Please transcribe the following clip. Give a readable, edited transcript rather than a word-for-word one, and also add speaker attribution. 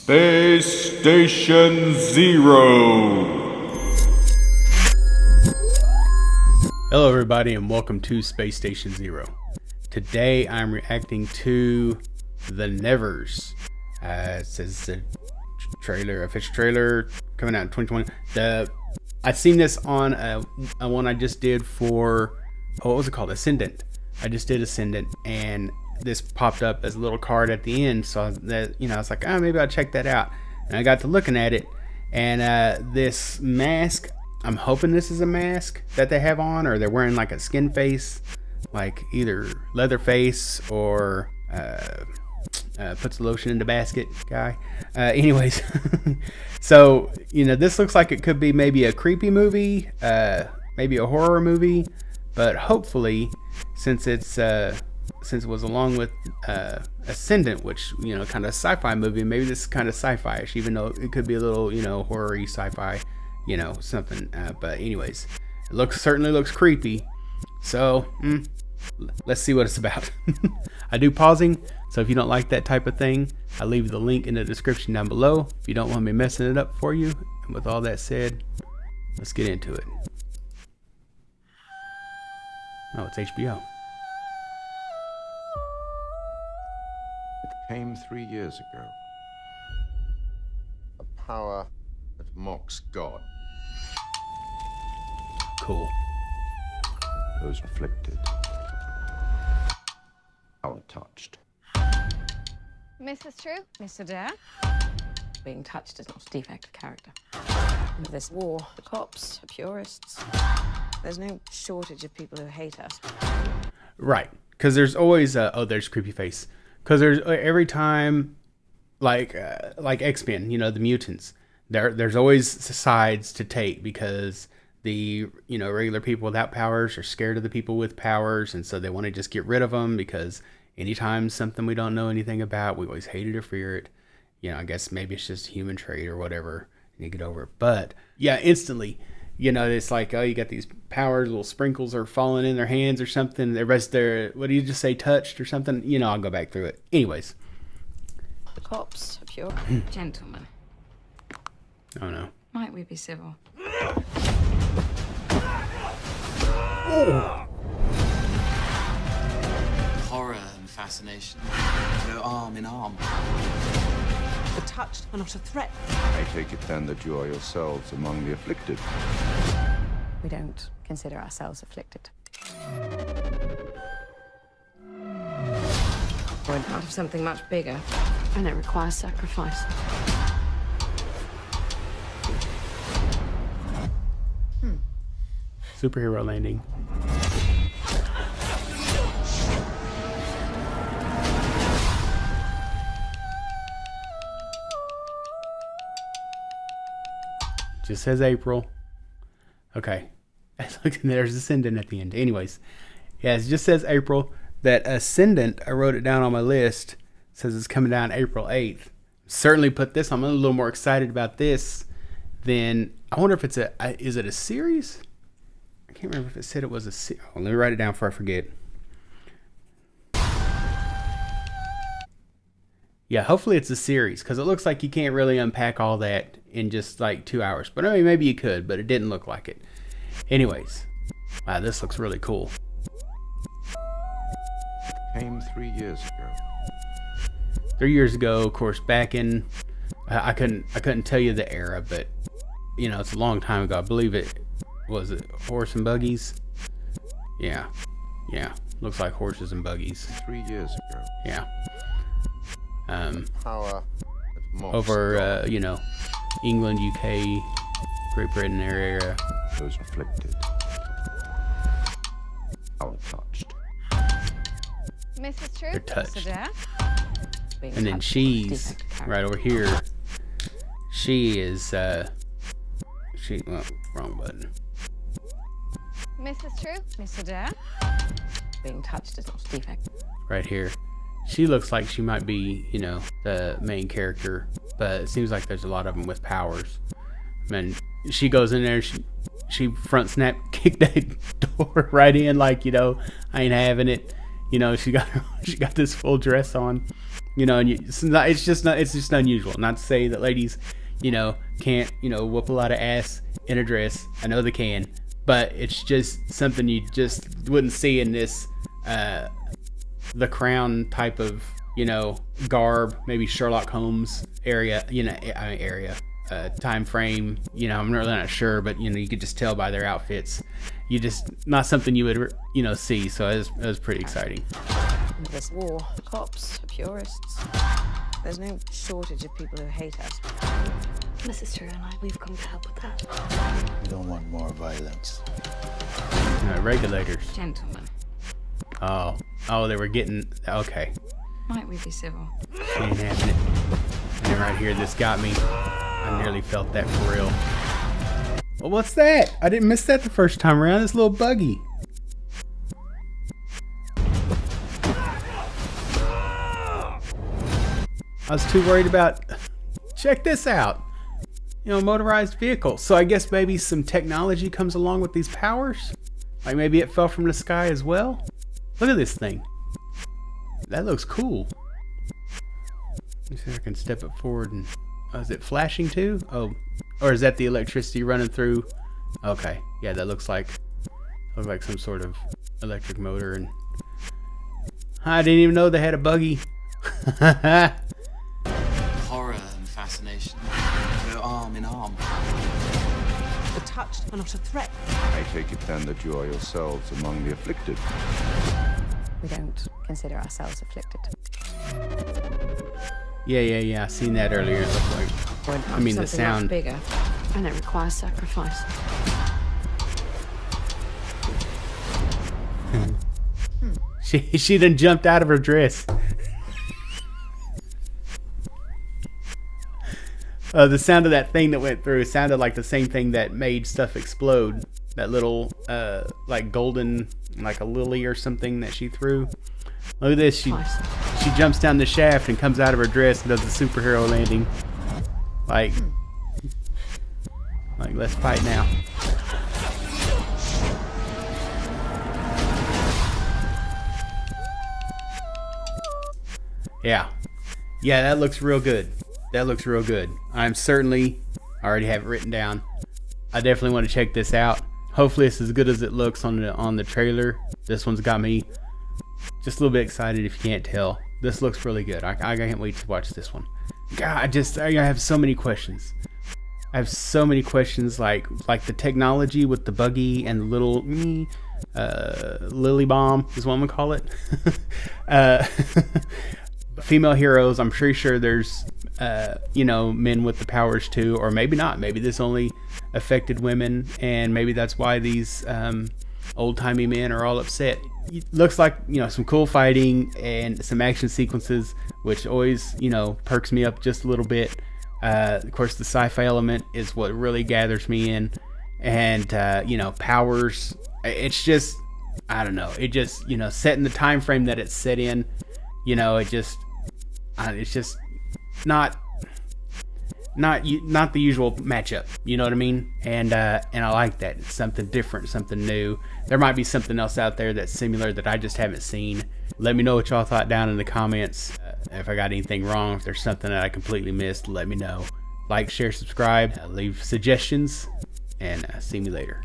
Speaker 1: Space Station Zero.
Speaker 2: Hello everybody and welcome to Space Station Zero. Today I'm reacting to The Nevers. It says a trailer, official trailer coming out in 2020. I've seen this on a one I just did for, what was it called? Ascendant. I just did Ascendant and this popped up as a little card at the end, so that, I was like, maybe I'll check that out. And I got to looking at it, and this mask, I'm hoping this is a mask that they have on, or they're wearing like a skin face, like either leather face or puts the lotion in the basket guy. Anyways, so this looks like it could be maybe a creepy movie, maybe a horror movie, but hopefully, since it was along with Ascendant, which kind of sci-fi movie, maybe this is kind of sci-fi-ish, even though it could be a little horror-y sci-fi, something. But anyways, it certainly looks creepy. So let's see what it's about. I do pausing, so if you don't like that type of thing, I'll leave the link in the description down below if you don't want me messing it up for you. And with all that said, let's get into it. Oh, it's HBO.
Speaker 3: It came 3 years ago. A power that mocks God.
Speaker 2: Cool.
Speaker 3: Those afflicted. Power touched.
Speaker 4: Mrs. True?
Speaker 5: Mr. Dare? Being touched is not a defect of character. With this war, the cops, the purists, there's no shortage of people who hate us.
Speaker 2: Right, because there's always there's creepy face. Because there's every time, like X-Men, the mutants. There's always sides to take because the regular people without powers are scared of the people with powers, and so they want to just get rid of them because anytime something we don't know anything about, we always hate it or fear it. I guess maybe it's just a human trait or whatever, and you get over it. But yeah, instantly, it's like, oh, you got these powers, little sprinkles are falling in their hands or something. Everybody's there. What do you just say, touched or something? I'll go back through it. Anyways.
Speaker 5: The cops are pure. Gentlemen.
Speaker 2: Oh no.
Speaker 5: Might we be civil?
Speaker 6: Horror and fascination go arm in arm.
Speaker 7: The touched are not a threat.
Speaker 3: I take it then that you are yourselves among the afflicted.
Speaker 5: We don't consider ourselves afflicted. We're part of something much bigger, and it requires sacrifice.
Speaker 2: Superhero landing. Just says April. Okay. Look, there's Ascendant at the end. Anyways, yeah, it just says April. That Ascendant, I wrote it down on my list, says it's coming down April 8th. Certainly put this, I'm a little more excited about this than, I wonder if is it a series? I can't remember if it said it was a series. Oh, let me write it down before I forget. Yeah, hopefully it's a series, because it looks like you can't really unpack all that in just like 2 hours. But I mean, maybe you could, but it didn't look like it. Anyways, wow, this looks really cool.
Speaker 3: It came 3 years ago.
Speaker 2: 3 years ago, of course, back in, I couldn't tell you the era, but it's a long time ago. I believe it was horse and buggies. Yeah, looks like horses and buggies.
Speaker 3: 3 years ago.
Speaker 2: Yeah.
Speaker 3: Power that mocks
Speaker 2: Over
Speaker 3: God.
Speaker 2: England, UK, Great Britain area.
Speaker 3: Those afflicted. Power touched.
Speaker 4: Mrs. True?
Speaker 2: They're
Speaker 5: Mr.
Speaker 2: touched.
Speaker 5: Dare? Being
Speaker 2: And then
Speaker 5: touched is not a
Speaker 2: she's
Speaker 5: defect of character.
Speaker 2: right over here. She is wrong button.
Speaker 4: Mrs. True?
Speaker 5: Mr. Dare? Being touched is not a defect.
Speaker 2: Right here. She looks like she might be, the main character, but it seems like there's a lot of them with powers. And she goes in there, she front snap kicked that door right in, like, I ain't having it. She got this full dress on. You know, and it's just unusual. Not to say that ladies, you know, can't, you know, whoop a lot of ass in a dress. I know they can, but it's just something you just wouldn't see in this the Crown type of, you know, garb, maybe Sherlock Holmes area, you know, time frame. You know, I'm really not sure, but you know, you could just tell by their outfits. You just not something you would, you know, see. So it was pretty exciting.
Speaker 5: This war, cops, purists. There's no shortage of people who hate us.
Speaker 8: Mrs. True and I, we've come to help with that.
Speaker 9: We don't want more violence.
Speaker 2: Regulators.
Speaker 5: Gentlemen,
Speaker 2: Oh, they were getting okay.
Speaker 5: might we be civil?
Speaker 2: Ain't happening. And then right here, this got me. I nearly felt that for real. Well, what's that? I didn't miss that the first time around. This little buggy. I was too worried about. Check this out. You know, motorized vehicle. So I guess maybe some technology comes along with these powers. Like maybe it fell from the sky as well. Look at this thing. That looks cool. Let me see if I can step it forward and. Oh, is it flashing too? Oh, or is that the electricity running through? Okay, yeah, that looks like some sort of electric motor. And I didn't even know they had a buggy.
Speaker 6: Horror and fascination go arm in arm.
Speaker 7: The touched are not a threat.
Speaker 3: I take it then that you are yourselves among the afflicted.
Speaker 5: We don't consider ourselves afflicted.
Speaker 2: Yeah. I seen that earlier. It looked like. I mean, the
Speaker 5: Something much
Speaker 2: sound.
Speaker 5: bigger.
Speaker 8: And it requires sacrifice.
Speaker 2: She done jumped out of her dress. The sound of that thing that went through sounded like the same thing that made stuff explode. That little, like golden, like a lily or something that she threw. Look at this. She jumps down the shaft and comes out of her dress and does the superhero landing. Like let's fight now. Yeah, that looks real good. I'm certainly, I already have it written down. I definitely want to check this out. Hopefully it's as good as it looks on the trailer. This one's got me just a little bit excited if you can't tell. This looks really good. I can't wait to watch this one. God, I have so many questions. like the technology with the buggy and the little lily bomb is what I'm gonna call it. Female heroes, I'm pretty sure there's men with the powers too, or maybe not. Maybe this only affected women, and maybe that's why these old-timey men are all upset. It looks like some cool fighting and some action sequences, which always perks me up just a little bit. Of course, the sci-fi element is what really gathers me in, and powers. It's just, I don't know. It just set in the time frame that it's set in. It's just not the usual matchup. You know what I mean? And I like that. It's something different, something new. There might be something else out there that's similar that I just haven't seen. Let me know what y'all thought down in the comments. If I got anything wrong, if there's something that I completely missed, let me know. Like, share, subscribe, leave suggestions, and see me later.